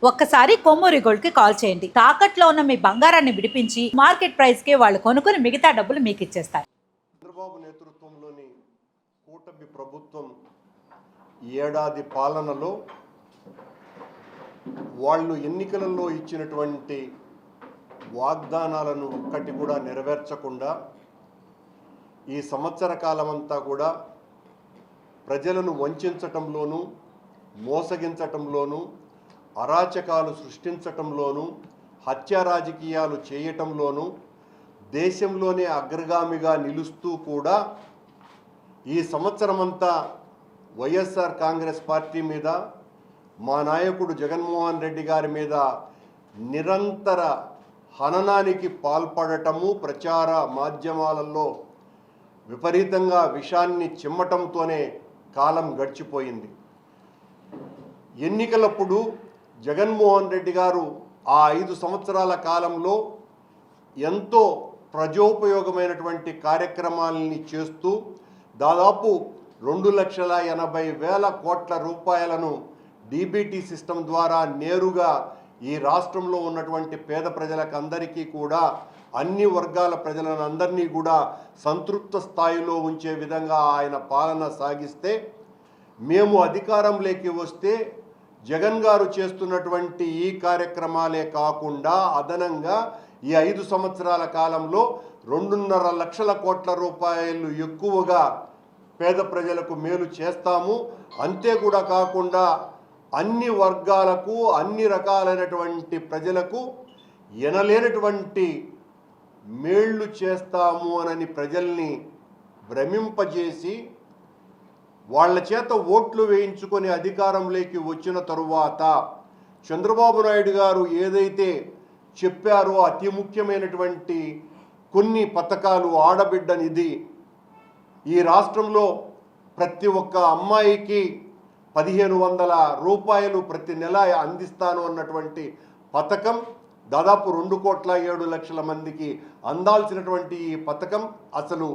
ఒక్కసారి కొమ్మూరి గోల్డ్ కి కాల్ చేయండి. తాకట్లో ఉన్న మీ బంగారాన్ని విడిపించి మార్కెట్ ప్రైస్ కి వాళ్ళు కొనుక్కుని మిగతా డబ్బులు మీకు ఇచ్చేస్తారు. చంద్రబాబు నేతృత్వంలోని కూటమి ప్రభుత్వం ఏడాది పాలనలో వాళ్ళు ఎన్నికలలో ఇచ్చినటువంటి వాగ్దానాలను ఒక్కటి కూడా నెరవేర్చకుండా ఈ సంవత్సర కాలమంతా కూడా ప్రజలను వంచటంలోనూ మోసగించటంలోనూ అరాచకాలు సృష్టించటంలోనూ హత్య రాజకీయాలు చేయటంలోనూ దేశంలోనే అగ్రగామిగా నిలుస్తూ కూడా ఈ సంవత్సరమంతా వైఎస్ఆర్ కాంగ్రెస్ పార్టీ మీద మా నాయకుడు జగన్మోహన్ రెడ్డి గారి మీద నిరంతర హననానికి పాల్పడటము, ప్రచార మాధ్యమాలలో విపరీతంగా విషాన్ని చిమ్మటంతోనే కాలం గడిచిపోయింది. ఎన్నికలప్పుడు జగన్మోహన్ రెడ్డి గారు ఆ 5 సంవత్సరాల కాలంలో ఎంతో ప్రజోపయోగమైనటువంటి కార్యక్రమాలని చేస్తూ దాదాపు 2,80,000 కోట్ల రూపాయలను డీబీటీ సిస్టమ్ ద్వారా నేరుగా ఈ రాష్ట్రంలో ఉన్నటువంటి పేద ప్రజలకు అందరికీ కూడా అన్ని వర్గాల ప్రజలను అందరినీ కూడా సంతృప్త స్థాయిలో ఉంచే విధంగా ఆయన పాలన సాగిస్తే, మేము అధికారంలోకి వస్తే జగన్ గారు చేస్తున్నటువంటి ఈ కార్యక్రమాలే కాకుండా అదనంగా ఈ 5 సంవత్సరాల కాలంలో 2.5 లక్షల కోట్ల రూపాయలు ఎక్కువగా పేద ప్రజలకు మేలు చేస్తాము. అంతే కూడా కాకుండా అన్ని వర్గాలకు అన్ని రకాలైనటువంటి ప్రజలకు ఎనలేనటువంటి మేళ్ళు చేస్తాము అని ప్రజల్ని భ్రమింపజేసి వాళ్ళ చేత ఓట్లు వేయించుకొని అధికారంలోకి వచ్చిన తరువాత చంద్రబాబు నాయుడు గారు ఏదైతే చెప్పారో అతి ముఖ్యమైనటువంటి కొన్ని పథకాలు, ఆడబిడ్డ నిధి, ఈ రాష్ట్రంలో ప్రతి ఒక్క అమ్మాయికి 1,500 రూపాయలు ప్రతి నెల అందిస్తాను అన్నటువంటి పథకం దాదాపు 2,07,00,000 మందికి అందాల్సినటువంటి ఈ పథకం అసలు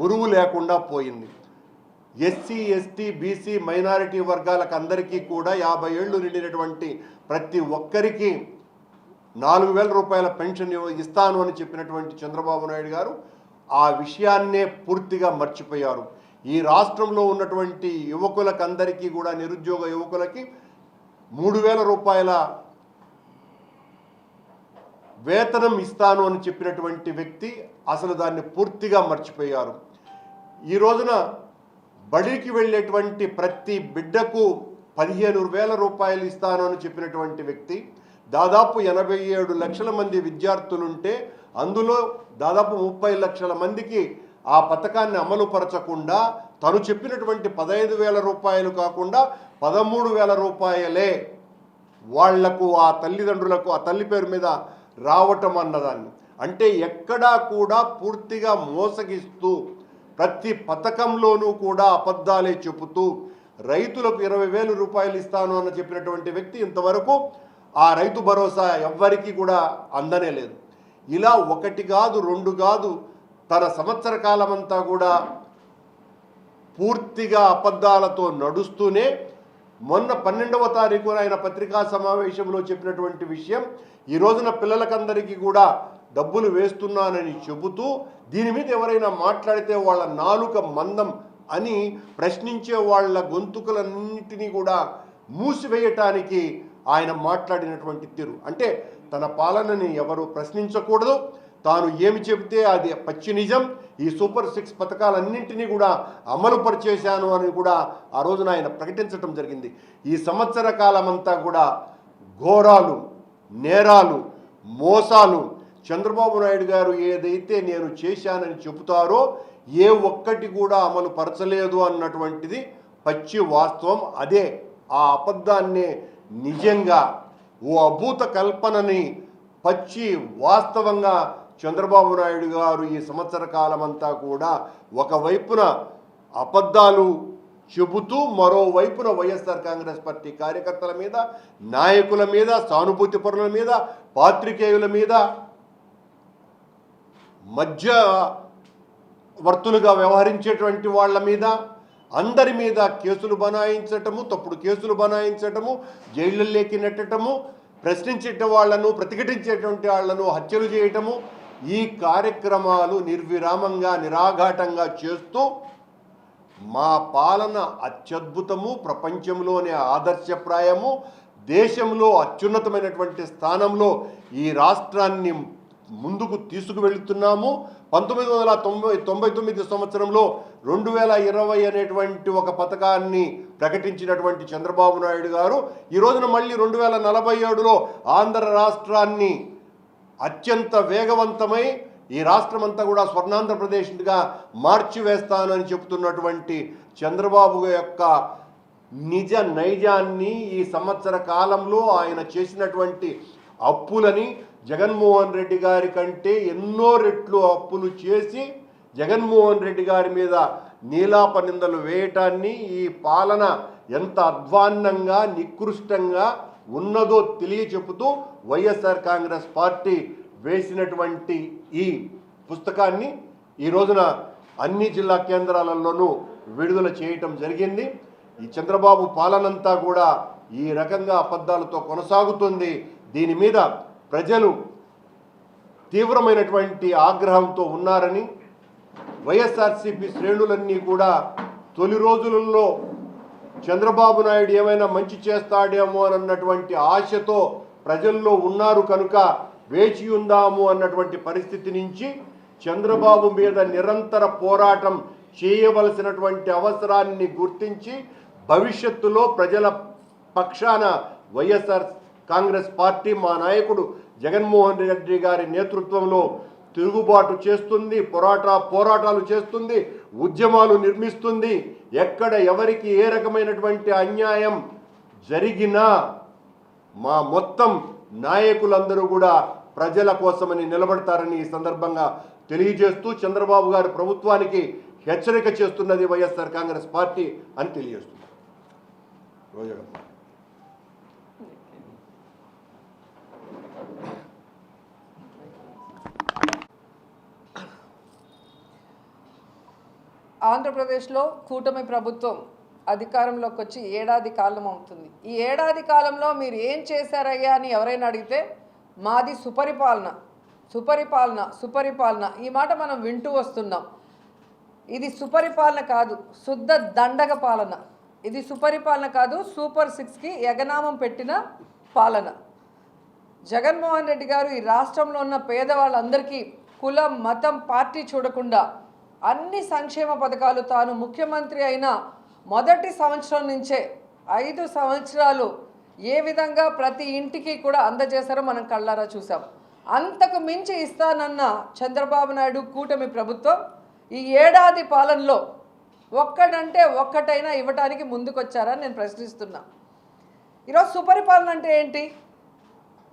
ఉరువు లేకుండా పోయింది. ఎస్సీ, ఎస్టీ, బీసీ, మైనారిటీ వర్గాలకు అందరికీ కూడా 50 ఏళ్ళు నిండినటువంటి ప్రతి ఒక్కరికి 4,000 రూపాయల పెన్షన్ ఇస్తాను అని చెప్పినటువంటి చంద్రబాబు నాయుడు గారు ఆ విషయాన్నే పూర్తిగా మర్చిపోయారు. ఈ రాష్ట్రంలో ఉన్నటువంటి యువకులకు అందరికీ కూడా, నిరుద్యోగ యువకులకి 3,000 రూపాయల వేతనం ఇస్తాను అని చెప్పినటువంటి వ్యక్తి అసలు దాన్ని పూర్తిగా మర్చిపోయారు. ఈ రోజున బడికి వెళ్ళేటువంటి ప్రతి బిడ్డకు 15,000 రూపాయలు ఇస్తాను అని చెప్పినటువంటి వ్యక్తి దాదాపు 87 లక్షల మంది విద్యార్థులుంటే అందులో దాదాపు 30 లక్షల మందికి ఆ పథకాన్ని అమలుపరచకుండా తను చెప్పినటువంటి 15,000 రూపాయలు కాకుండా 13,000 రూపాయలే వాళ్లకు, ఆ తల్లిదండ్రులకు, ఆ తల్లి పేరు మీద రావటం అన్నదాన్ని. అంటే ఎక్కడా కూడా పూర్తిగా మోసగిస్తూ ప్రతి పథకంలోనూ కూడా అబద్ధాలే చెబుతూ రైతులకు 20,000 రూపాయలు ఇస్తాను అని చెప్పినటువంటి వ్యక్తి ఇంతవరకు ఆ రైతు భరోసా ఎవ్వరికీ కూడా అందనే లేదు. ఇలా 1 కాదు 2 కాదు, తన సంవత్సర కాలమంతా కూడా పూర్తిగా అబద్ధాలతో నడుస్తూనే మొన్న 12వ తారీఖున ఆయన పత్రికా సమావేశంలో చెప్పినటువంటి విషయం, ఈ రోజున పిల్లలకందరికీ కూడా డబ్బులు వేస్తున్నానని చెబుతూ దీని మీద ఎవరైనా మాట్లాడితే వాళ్ళ నాలుక మందం అని ప్రశ్నించే వాళ్ళ గొంతుకులన్నింటినీ కూడా మూసివేయటానికి ఆయన మాట్లాడినటువంటి తీరు. అంటే తన పాలనని ఎవరు ప్రశ్నించకూడదు, తాను ఏమి చెబితే అది పచ్చి నిజం, ఈ సూపర్ 6 పథకాలన్నింటినీ కూడా అమలు పరిచేశాను అని కూడా ఆ రోజున ఆయన ప్రకటించడం జరిగింది. ఈ సంవత్సర కాలమంతా కూడా ఘోరాలు, నేరాలు, మోసాలు, చంద్రబాబు నాయుడు గారు ఏదైతే నేను చేశానని చెబుతారో ఏ ఒక్కటి కూడా అమలు పరచలేదు అన్నటువంటిది పచ్చి వాస్తవం. అదే ఆ అబద్ధాన్నే నిజంగా, ఓ అభూత కల్పనని పచ్చి వాస్తవంగా చంద్రబాబు నాయుడు గారు ఈ సంవత్సర కాలమంతా కూడా ఒకవైపున అబద్ధాలు చెబుతూ మరోవైపున వైఎస్ఆర్ కాంగ్రెస్ పార్టీ కార్యకర్తల మీద, నాయకుల మీద, సానుభూతి పరుల మీద, పాత్రికేయుల మీద, మధ్యవర్తులుగా వ్యవహరించేటువంటి వాళ్ళ మీద, అందరి మీద కేసులు బనాయించటము, తప్పుడు కేసులు బనాయించటము, జైళ్ళలోకి నెట్టటము, ప్రశ్నించే వాళ్ళను, ప్రతిఘటించేటువంటి వాళ్లను హత్యలు చేయటము, ఈ కార్యక్రమాలు నిర్విరామంగా నిరాఘాటంగా చేస్తూ మా పాలన అత్యద్భుతము, ప్రపంచంలోనే ఆదర్శప్రాయము, దేశంలో అత్యున్నతమైనటువంటి స్థానంలో ఈ రాష్ట్రాన్ని ముందుకు తీసుకువెళుతున్నాము. 1999 సంవత్సరంలో 2020 అనేటువంటి ఒక పథకాన్ని ప్రకటించినటువంటి చంద్రబాబు నాయుడు గారు ఈ రోజున మళ్ళీ 2047లో ఆంధ్ర రాష్ట్రాన్ని అత్యంత వేగవంతమై ఈ రాష్ట్రమంతా కూడా స్వర్ణాంధ్రప్రదేశ్గా మార్చివేస్తానని చెబుతున్నటువంటి చంద్రబాబు యొక్క నిజ నైజాన్ని, ఈ సంవత్సర కాలంలో ఆయన చేసినటువంటి అప్పులని జగన్మోహన్ రెడ్డి గారి కంటే ఎన్నో రెట్లు అప్పులు చేసి జగన్మోహన్ రెడ్డి గారి మీద నీలాప నిందలు వేయటాన్ని, ఈ పాలన ఎంత అధ్వాన్నంగా నికృష్టంగా ఉన్నదో తెలియచెప్పుతూ వైఎస్ఆర్ కాంగ్రెస్ పార్టీ వేసినటువంటి ఈ పుస్తకాన్ని ఈ రోజున అన్ని జిల్లా కేంద్రాలలోనూ విడుదల చేయటం జరిగింది. ఈ చంద్రబాబు పాలనంతా కూడా ఈ రకంగా అబద్ధాలతో కొనసాగుతుంది. దీని మీద ప్రజలు తీవ్రమైనటువంటి ఆగ్రహంతో ఉన్నారని, వైఎస్ఆర్సీపీ శ్రేణులన్నీ కూడా తొలి రోజులలో చంద్రబాబు నాయుడు ఏమైనా మంచి చేస్తాడేమో అన్నటువంటి ఆశతో ప్రజల్లో ఉన్నారు కనుక వేచి ఉందాము అన్నటువంటి పరిస్థితి నుంచి చంద్రబాబు మీద నిరంతర పోరాటం చేయవలసినటువంటి అవసరాన్ని గుర్తించి భవిష్యత్తులో ప్రజల పక్షాన వైఎస్ఆర్ కాంగ్రెస్ పార్టీ, మా నాయకుడు జగన్మోహన్ రెడ్డి గారి నేతృత్వంలో తిరుగుబాటు చేస్తుంది, పోరాటాలు చేస్తుంది, ఉద్యమాలు నిర్మిస్తుంది. ఎక్కడ ఎవరికి ఏ రకమైనటువంటి అన్యాయం జరిగినా మా మొత్తం నాయకులందరూ కూడా ప్రజల కోసమని నిలబడతారని ఈ సందర్భంగా తెలియజేస్తూ చంద్రబాబు గారి ప్రభుత్వానికి హెచ్చరిక చేస్తున్నది వైఎస్ఆర్ కాంగ్రెస్ పార్టీ అని తెలియజేస్తుంది. ఆంధ్రప్రదేశ్లో కూటమి ప్రభుత్వం అధికారంలోకి వచ్చి ఏడాది కాలం అవుతుంది. ఈ ఏడాది కాలంలో మీరు ఏం చేశారయ్యా అని ఎవరైనా అడిగితే మాది సుపరిపాలన ఈ మాట మనం వింటూ వస్తున్నాం. ఇది సుపరిపాలన కాదు, శుద్ధ దండగ పాలన. ఇది సుపరిపాలన కాదు, సూపర్ 6కి ఎగనామం పెట్టిన పాలన. జగన్మోహన్ రెడ్డి గారు ఈ రాష్ట్రంలో ఉన్న పేదవాళ్ళందరికీ కులం, మతం, పార్టీ చూడకుండా అన్ని సంక్షేమ పథకాలు తాను ముఖ్యమంత్రి అయిన మొదటి సంవత్సరం నుంచే 5 సంవత్సరాలు ఏ విధంగా ప్రతి ఇంటికి కూడా అందజేశారో మనం కళ్ళారా చూసాం. అంతకు మించి ఇస్తానన్న చంద్రబాబు నాయుడు కూటమి ప్రభుత్వం ఈ ఏడాది పాలనలో ఒక్కటంటే ఒక్కటైనా ఇవ్వటానికి ముందుకొచ్చారని నేను ప్రశ్నిస్తున్నా. ఈరోజు సుపరిపాలన అంటే ఏంటి?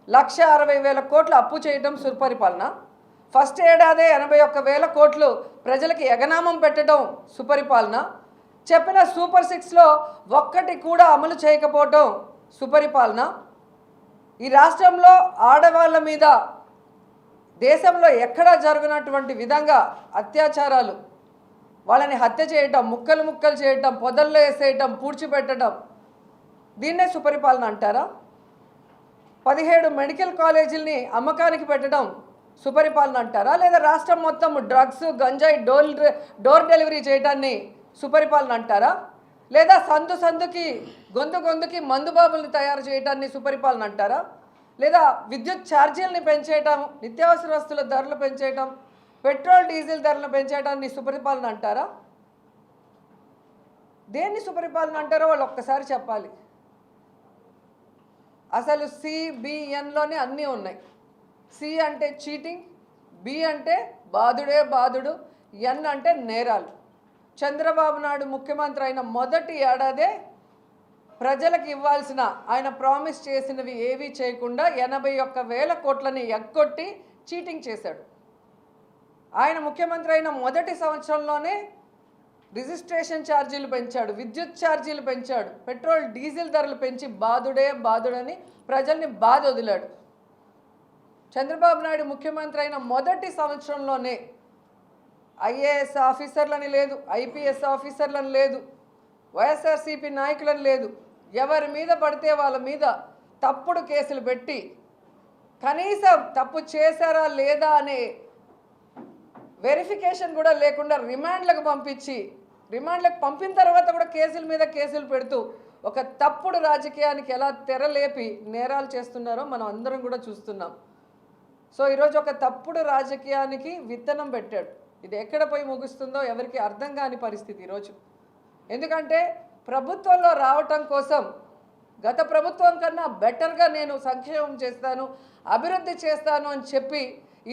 1,60,000 కోట్లు అప్పు చేయటం సుపరిపాలన. ఫస్ట్ ఏడాదే 81,000 కోట్లు ప్రజలకి ఎగనామం పెట్టడం సుపరిపాలన. చెప్పిన సూపర్ 6లో ఒక్కటి కూడా అమలు చేయకపోవటం సుపరిపాలన. ఈ రాష్ట్రంలో ఆడవాళ్ళ మీద దేశంలో ఎక్కడా జరుగునటువంటి విధంగా అత్యాచారాలు, వాళ్ళని హత్య చేయటం, ముక్కలు చేయటం, పొదల్లో వేసేయటం, పూడ్చిపెట్టడం, దీన్నే సుపరిపాలన అంటారా? 17 మెడికల్ కాలేజీలని అమ్మకానికి పెట్టడం సుపరిపాలన అంటారా? లేదా రాష్ట్రం మొత్తం డ్రగ్స్, గంజాయి డోర్ డెలివరీ చేయడాన్ని సుపరిపాలన అంటారా? లేదా సందుకి గొంతుకి మందుబాబుల్ని తయారు చేయడాన్ని సుపరిపాలన అంటారా? లేదా విద్యుత్ ఛార్జీలని పెంచేయటం, నిత్యావసర వస్తువుల ధరలు పెంచేయటం, పెట్రోల్ డీజిల్ ధరలు పెంచేయడాన్ని సుపరిపాలన అంటారా? దేన్ని సుపరిపాలన అంటారో వాళ్ళు ఒక్కసారి చెప్పాలి. అసలు CBNలోనే అన్నీ ఉన్నాయి. C అంటే చీటింగ్, B అంటే బాధుడు, N అంటే నేరాలు. చంద్రబాబు నాయుడు ముఖ్యమంత్రి అయిన మొదటి ఏడాదే ప్రజలకు ఇవ్వాల్సిన, ఆయన ప్రామిస్ చేసినవి ఏవీ చేయకుండా 81,000 కోట్లని ఎగ్గొట్టి చీటింగ్ చేశాడు. ఆయన ముఖ్యమంత్రి అయిన మొదటి సంవత్సరంలోనే రిజిస్ట్రేషన్ ఛార్జీలు పెంచాడు, విద్యుత్ ఛార్జీలు పెంచాడు, పెట్రోల్ డీజిల్ ధరలు పెంచి బాధుడని ప్రజల్ని బాధ వదిలాడు. చంద్రబాబు నాయుడు ముఖ్యమంత్రి అయిన మొదటి సంవత్సరంలోనే IAS ఆఫీసర్లని లేదు, IPS ఆఫీసర్లని లేదు, వైఎస్ఆర్సీపీ నాయకులని లేదు, ఎవరి మీద పడితే వాళ్ళ మీద తప్పుడు కేసులు పెట్టి కనీసం తప్పు చేశారా లేదా అనే వెరిఫికేషన్ కూడా లేకుండా రిమాండ్లకు పంపిన తర్వాత కూడా కేసుల మీద కేసులు పెడుతూ ఒక తప్పుడు రాజకీయానికి ఎలా తెరలేపి నేరాలు చేస్తున్నారో మనం అందరం కూడా చూస్తున్నాం. సో ఈరోజు ఒక తప్పుడు రాజకీయానికి విత్తనం పెట్టాడు. ఇది ఎక్కడ పోయి ముగుస్తుందో ఎవరికి అర్థం కాని పరిస్థితి ఈరోజు. ఎందుకంటే ప్రభుత్వంలో రావటం కోసం గత ప్రభుత్వం కన్నా బెటర్గా నేను సంక్షేమం చేస్తాను, అభివృద్ధి చేస్తాను అని చెప్పి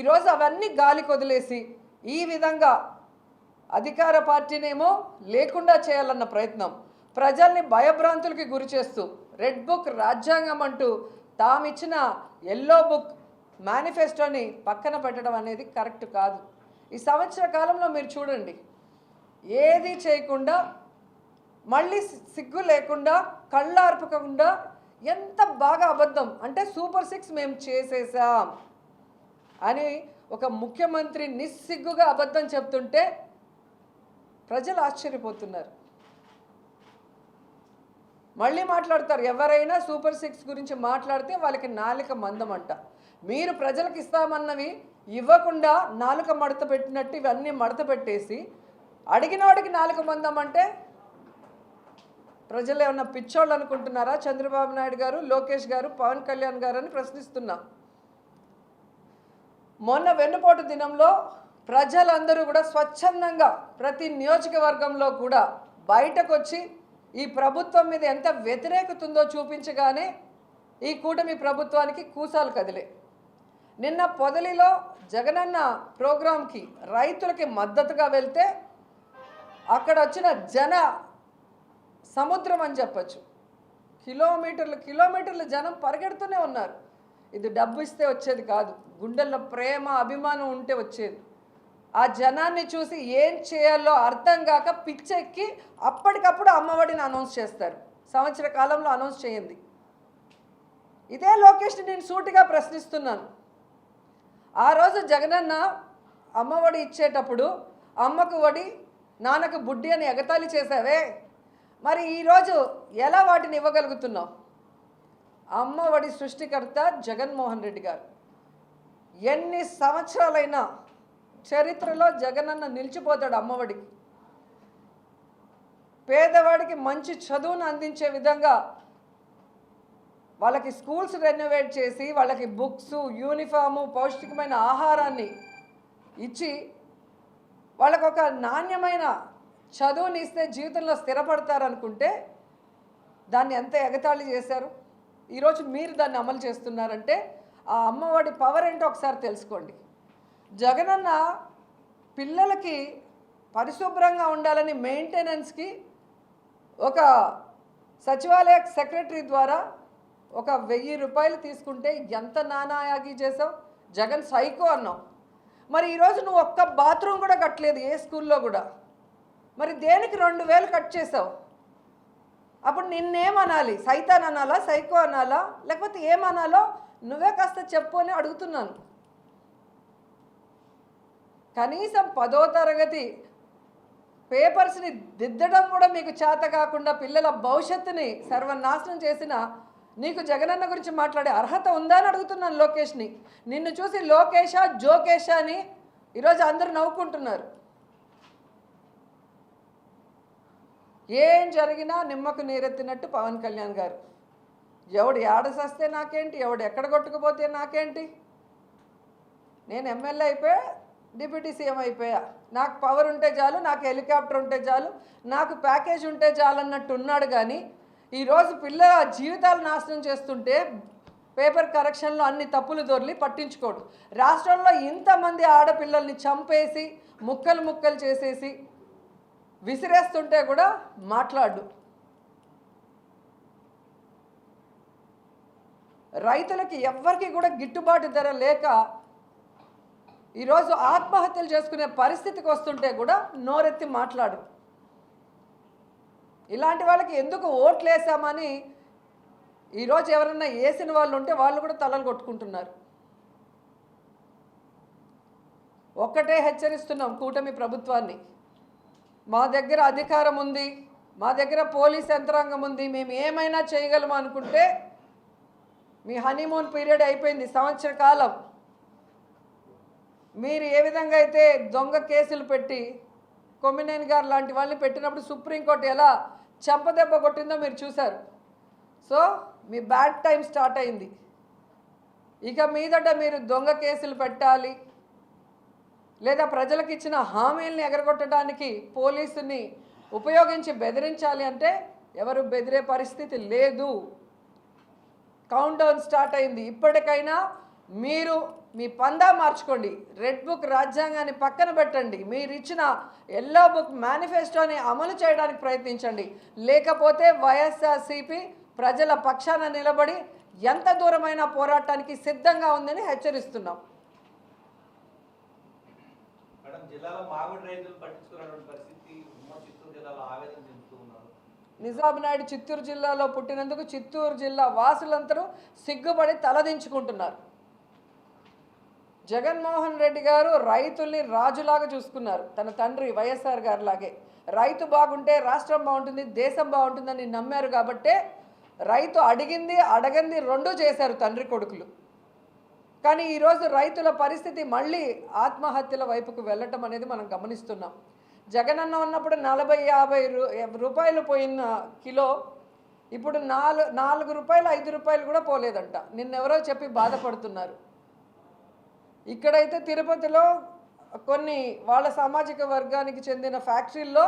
ఈరోజు అవన్నీ గాలికి వదిలేసి ఈ విధంగా అధికార పార్టీనేమో లేకుండా చేయాలన్న ప్రయత్నం, ప్రజల్ని భయభ్రాంతులకి గురి చేస్తూ రెడ్ బుక్ రాజ్యాంగం అంటూ తామిచ్చిన ఎల్లో బుక్ మేనిఫెస్టోని పక్కన పెట్టడం అనేది కరెక్ట్ కాదు. ఈ సంవత్సర కాలంలో మీరు చూడండి, ఏది చేయకుండా మళ్ళీ సిగ్గు లేకుండా కళ్ళార్పకుండా ఎంత బాగా అబద్ధం అంటే సూపర్ 6 మేము చేసేసాం అని ఒక ముఖ్యమంత్రి నిస్సిగ్గుగా అబద్ధం చెప్తుంటే ప్రజలు ఆశ్చర్యపోతున్నారు. మళ్ళీ మాట్లాడతారు, ఎవరైనా సూపర్ 6 గురించి మాట్లాడితే వాళ్ళకి నాలుక మందం అంట. మీరు ప్రజలకు ఇస్తామన్నవి ఇవ్వకుండా నాలుక మడత పెట్టినట్టు ఇవన్నీ మడత పెట్టేసి అడిగిన వాడికి నాలుక మందం అంటే ప్రజలు ఏమన్నా పిచ్చోళ్ళు అనుకుంటున్నారా? చంద్రబాబు నాయుడు గారు, లోకేష్ గారు, పవన్ కళ్యాణ్ గారు అని ప్రశ్నిస్తున్నా. మొన్న వెన్నుపోటు దినంలో ప్రజలందరూ కూడా స్వచ్ఛందంగా ప్రతి నియోజకవర్గంలో కూడా బయటకు వచ్చి ఈ ప్రభుత్వం మీద ఎంత వ్యతిరేకత ఉందో చూపించగానే ఈ కూటమి ప్రభుత్వానికి కూసాలు కదిలే. నిన్న పొదలిలో జగనన్న ప్రోగ్రాంకి రైతులకి మద్దతుగా వెళ్తే అక్కడ వచ్చిన జన సముద్రం అని చెప్పచ్చు. కిలోమీటర్లు జనం పరిగెడుతూనే ఉన్నారు. ఇది డబ్బు ఇస్తే వచ్చేది కాదు, గుండెల్లో ప్రేమ అభిమానం ఉంటే వచ్చేది. ఆ జనాన్ని చూసి ఏం చేయాలో అర్థం కాక పిచ్చెక్కి అప్పటికప్పుడు అమ్మఒడిని అనౌన్స్ చేస్తారు. సంవత్సర కాలంలో అనౌన్స్ చేయండి. ఇదే లోకేష్ని నేను సూటిగా ప్రశ్నిస్తున్నాను. ఆ రోజు జగనన్న అమ్మఒడి ఇచ్చేటప్పుడు అమ్మకు వడి నాన్నకు బుడ్డి అని ఎగతాళి చేసావే, మరి ఈరోజు ఎలా వాటిని ఇవ్వగలుగుతున్నావు? అమ్మఒడి సృష్టికర్త జగన్మోహన్ రెడ్డి గారు. ఎన్ని సంవత్సరాలైనా చరిత్రలో జగనన్న నిలిచిపోతాడు అమ్మఒడికి. పేదవాడికి మంచి చదువును అందించే విధంగా వాళ్ళకి స్కూల్స్ రెనోవేట్ చేసి వాళ్ళకి బుక్స్, యూనిఫాము, పౌష్టికమైన ఆహారాన్ని ఇచ్చి వాళ్ళకు ఒక నాణ్యమైన చదువుని ఇస్తే జీవితంలో స్థిరపడతారనుకుంటే దాన్ని ఎంత ఎగతాళి చేశారు. ఈరోజు మీరు దాన్ని అమలు చేస్తున్నారంటే ఆ అమ్మఒడి పవర్ ఏంటో ఒకసారి తెలుసుకోండి. జగనన్న పిల్లలకి పరిశుభ్రంగా ఉండాలని మెయింటెనెన్స్కి ఒక సచివాలయ సెక్రటరీ ద్వారా ఒక 1000 రూపాయలు తీసుకుంటే ఎంత నానాయాగి చేసావు? జగన్ సైకో అన్నావు. మరి ఈరోజు నువ్వు ఒక్క బాత్రూమ్ కూడా కట్టలేదు ఏ స్కూల్లో కూడా. మరి దేనికి 2000 కట్ చేసావు? అప్పుడు నిన్నేమనాలి? సైతాన్ అనాలా, సైకో అనాలా, లేకపోతే ఏమనాలో నువ్వే కాస్త చెప్పు అని అడుగుతున్నాను. కనీసం 10వ తరగతి పేపర్స్ని దిద్దడం కూడా మీకు చేత కాకుండా పిల్లల భవిష్యత్తుని సర్వనాశనం చేసిన నీకు జగనన్న గురించి మాట్లాడే అర్హత ఉందా అని అడుగుతున్నాను లోకేష్ని. నిన్ను చూసి లోకేషా జోకేషా అని ఈరోజు అందరూ నవ్వుకుంటున్నారు. ఏం జరిగినా నిమ్మకు నీరెత్తినట్టు పవన్ కళ్యాణ్ గారు. ఎవడు ఏడసస్తే నాకేంటి, ఎవడు ఎక్కడ కొట్టుకుపోతే నాకేంటి, నేను ఎమ్మెల్యే అయిపోయా, డిప్యూటీ సీఎం అయిపోయా, నాకు పవర్ ఉంటే చాలు, నాకు హెలికాప్టర్ ఉంటే చాలు, నాకు ప్యాకేజ్ ఉంటే చాలు అన్నట్టు ఉన్నాడు. కానీ ఈరోజు పిల్లల జీవితాలు నాశనం చేస్తుంటే పేపర్ కరెక్షన్లో అన్ని తప్పులు దొర్లి పట్టించుకోడు. రాష్ట్రంలో ఇంతమంది ఆడపిల్లల్ని చంపేసి ముక్కలు ముక్కలు చేసేసి విసిరేస్తుంటే కూడా మాట్లాడు. రైతులకి ఎవ్వరికి కూడా గిట్టుబాటు ధర లేక ఈరోజు ఆత్మహత్యలు చేసుకునే పరిస్థితికి వస్తుంటే కూడా నోరెత్తి మాట్లాడు. ఇలాంటి వాళ్ళకి ఎందుకు ఓట్లు వేసామని ఈరోజు ఎవరన్నా వేసిన వాళ్ళు ఉంటే వాళ్ళు కూడా తలలు కొట్టుకుంటున్నారు. ఒక్కటే హెచ్చరిస్తున్నాం కూటమి ప్రభుత్వాన్ని, మా దగ్గర అధికారం ఉంది, మా దగ్గర పోలీస్ యంత్రాంగం ఉంది, మేము ఏమైనా చేయగలము అనుకుంటే మీ హనీమూన్ పీరియడ్ అయిపోయింది, సంవత్సర కాలం. మీరు ఏ విధంగా అయితే దొంగ కేసులు పెట్టి కొమ్మినేని గారు లాంటి వాళ్ళని పెట్టినప్పుడు సుప్రీంకోర్టు ఎలా చెంపదెబ్బ కొట్టిందో మీరు చూశారు. సో మీ బ్యాడ్ టైం స్టార్ట్ అయింది. ఇక మీదట మీరు దొంగ కేసులు పెట్టాలి, లేదా ప్రజలకు ఇచ్చిన హామీల్ని ఎగరగొట్టడానికి పోలీసుని ఉపయోగించి బెదిరించాలి అంటే ఎవరు బెదిరే పరిస్థితి లేదు. కౌంట్ డౌన్ స్టార్ట్ అయింది. ఇప్పటికైనా మీరు మీ పందా మార్చుకోండి. రెడ్ బుక్ రాజ్యాంగాన్ని పక్కన పెట్టండి. మీరు ఇచ్చిన ఎల్లో బుక్ మేనిఫెస్టోని అమలు చేయడానికి ప్రయత్నించండి. లేకపోతే వైఎస్ఆర్సీపీ ప్రజల పక్షాన నిలబడి ఎంత దూరమైన పోరాటానికి సిద్ధంగా ఉందని హెచ్చరిస్తున్నాం. మేడం, జిల్లాలో మామిడి రైతులు పట్టించుకున్నటువంటి పరిస్థితి చిత్తూరు జిల్లాలో ఆవేదన చెందుతూ ఉన్నారు. నిజాం నాయుడు చిత్తూరు జిల్లాలో పుట్టినందుకు చిత్తూరు జిల్లా వాసులందరూ సిగ్గుపడి తలదించుకుంటున్నారు. జగన్మోహన్ రెడ్డి గారు రైతుల్ని రాజులాగా చూసుకున్నారు, తన తండ్రి వైఎస్ఆర్ గారు లాగే. రైతు బాగుంటే రాష్ట్రం బాగుంటుంది, దేశం బాగుంటుందని నమ్మారు. కాబట్టే రైతు అడిగింది అడగంది రెండూ చేశారు తండ్రి కొడుకులు. కానీ ఈరోజు రైతుల పరిస్థితి మళ్ళీ ఆత్మహత్యల వైపుకు వెళ్ళటం అనేది మనం గమనిస్తున్నాం. జగనన్న ఉన్నప్పుడు 40-50 రూపాయలు పోయిన కిలో ఇప్పుడు 4 రూపాయలు 5 రూపాయలు కూడా పోలేదంట. నిన్నెవరో చెప్పి బాధపడుతున్నారు. ఇక్కడైతే తిరుపతిలో కొన్ని వాళ్ళ సామాజిక వర్గానికి చెందిన ఫ్యాక్టరీల్లో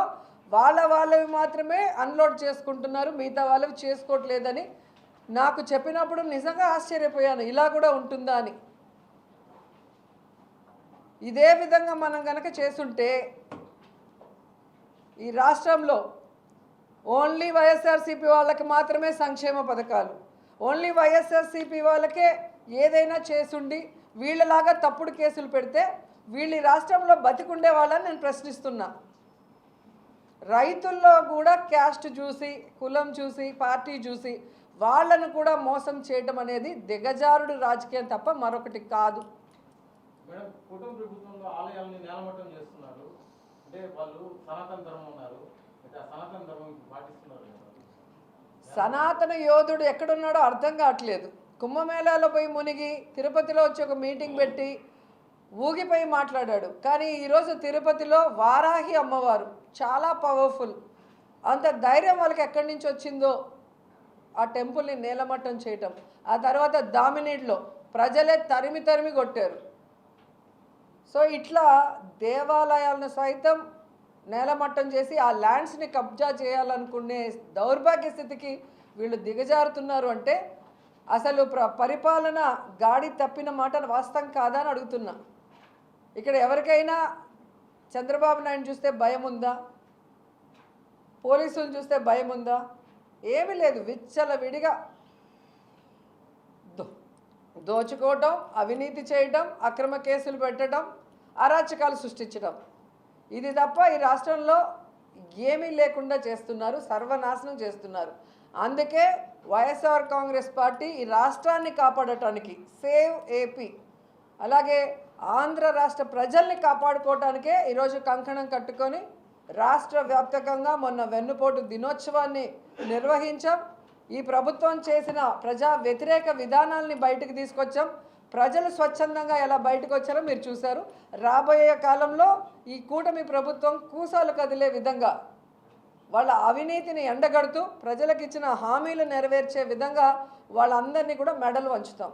వాళ్ళవి మాత్రమే అన్లోడ్ చేసుకుంటున్నారు, మిగతా వాళ్ళవి చేసుకోవట్లేదని నాకు చెప్పినప్పుడు నిజంగా ఆశ్చర్యపోయాను, ఇలా కూడా ఉంటుందా అని. ఇదే విధంగా మనం కనుక చేసుంటే ఈ రాష్ట్రంలో ఓన్లీ వైఎస్ఆర్సీపీ వాళ్ళకి మాత్రమే సంక్షేమ పథకాలు, ఓన్లీ వైఎస్ఆర్సీపీ వాళ్ళకే ఏదైనా చేసుండి వీళ్ళలాగా తప్పుడు కేసులు పెడితే వీళ్ళు ఈ రాష్ట్రంలో బతికుండే వాళ్ళని నేను ప్రశ్నిస్తున్నా. రైతుల్లో కూడా క్యాస్ట్ చూసి, కులం చూసి, పార్టీ చూసి వాళ్ళను కూడా మోసం చేయడం అనేది దిగజారుడు రాజకీయం తప్ప మరొకటి కాదు. మేడం, కుటుంబ ప్రభుత్వంలో ఆలయాలని నేలమట్టం చేస్తున్నారు అంటే వాళ్ళు సనాతన ధర్మం ఉన్నారు, సనాతన ధర్మం పాటిస్తున్నారు. సనాతన యోధుడు ఎక్కడున్నాడో అర్థం కావట్లేదు. కుంభమేళాలో పోయి మునిగి తిరుపతిలో వచ్చి ఒక మీటింగ్ పెట్టి ఊగిపోయి మాట్లాడాడు. కానీ ఈరోజు తిరుపతిలో వారాహి అమ్మవారు చాలా పవర్ఫుల్. అంత ధైర్యం వాళ్ళకి ఎక్కడి నుంచి వచ్చిందో ఆ టెంపుల్ని నేలమట్టం చేయటం. ఆ తర్వాత దామినీడ్లో ప్రజలే తరిమి కొట్టారు. సో ఇట్లా దేవాలయాలను సైతం నేలమట్టం చేసి ఆ ల్యాండ్స్ని కబ్జా చేయాలనుకునే దౌర్భాగ్య స్థితికి వీళ్ళు దిగజారుతున్నారు. అంటే అసలు పరిపాలన గాడి తప్పిన మాట వాస్తవం కాదా అని అడుగుతున్నా. ఇక్కడ ఎవరికైనా చంద్రబాబు నాయుడు చూస్తే భయం ఉందా? పోలీసులు చూస్తే భయం ఉందా? ఏమీ లేదు. విచ్చలవిడిగా దోచుకోవటం, అవినీతి చేయడం, అక్రమ కేసులు పెట్టడం, అరాచకాలు సృష్టించడం, ఇది తప్ప ఈ రాష్ట్రంలో ఏమీ లేకుండా చేస్తున్నారు, సర్వనాశనం చేస్తున్నారు. అందుకే వైఎస్ఆర్ కాంగ్రెస్ పార్టీ ఈ రాష్ట్రాన్ని కాపాడటానికి, సేవ్ ఏపీ, అలాగే ఆంధ్ర రాష్ట్ర ప్రజల్ని కాపాడుకోవటానికే ఈరోజు కంకణం కట్టుకొని రాష్ట్ర వ్యాప్తంగా మొన్న వెన్నుపోటు దినోత్సవాన్ని నిర్వహించాం. ఈ ప్రభుత్వం చేసిన ప్రజా వ్యతిరేక విధానాల్ని బయటకు తీసుకొచ్చాం. ప్రజలు స్వచ్ఛందంగా ఎలా బయటకు వచ్చారో మీరు చూశారు. రాబోయే కాలంలో ఈ కూటమి ప్రభుత్వం కూసాలు కదిలే విధంగా వాళ్ళ అవినీతిని ఎండగడుతూ ప్రజలకు ఇచ్చిన హామీలు నెరవేర్చే విధంగా వాళ్ళందరినీ కూడా మెడలు వంచుతాం.